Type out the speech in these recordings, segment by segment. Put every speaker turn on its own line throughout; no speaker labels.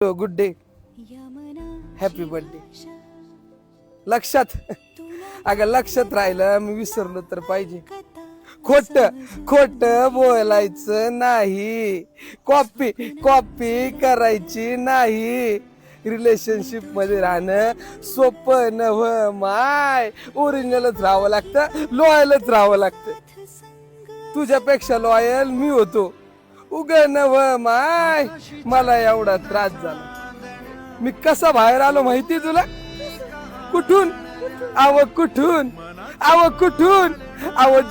Good day, happy birthday. लक्षात अगं लक्षात राहिलं, मी विसरलो तर पाहिजे. खोट खोट बोलायचं नाही, कॉपी कॉपी करायची नाही. रिलेशनशिप मध्ये राहणं सोपं नव माय. ओरिजिनलच राहावं लागतं, लॉयलच राहावं लागतं. तुझ्यापेक्षा लॉयल मी होतो. उग नव माय, मला एवढा त्रास झाला. मी कसा बाहेर आलो माहिती तुला? कुठून कुठून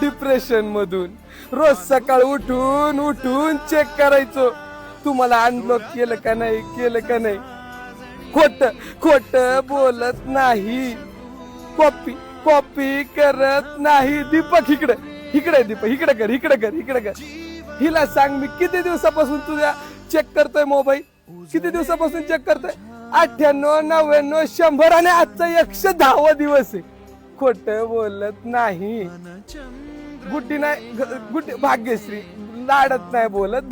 डिप्रेशन मधून. रोज सकाळ उठून उठून चेक करायचो, तुम्हाला अनब्लॉक केलं का नाही. खोट खोट बोलत नाही, कॉपी कॉपी करत नाही. दीपक इकडे दीपक, इकडे कर. हिला सांग, मी किती दिवसापासून तुझ्या चेक करतोय मोबाईल, किती दिवसापासून चेक करतोय. 98, 99, 100 आणि आजचा 110वा दिवस आहे. खोट बोलत नाही. गुड्डी नाही, गुड्डी भाग्यश्री लाडत नाही बोलत.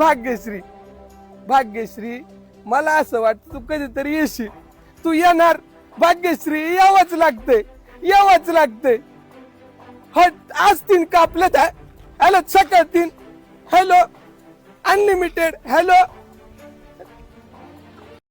भाग्यश्री मला असं वाटतं तू कधीतरी येशील. तू येणार भाग्यश्री, यावंच लागते. हट आज 3 कापलेत. हॅलो सकाळ 3, हॅलो अनलिमिटेड, हॅलो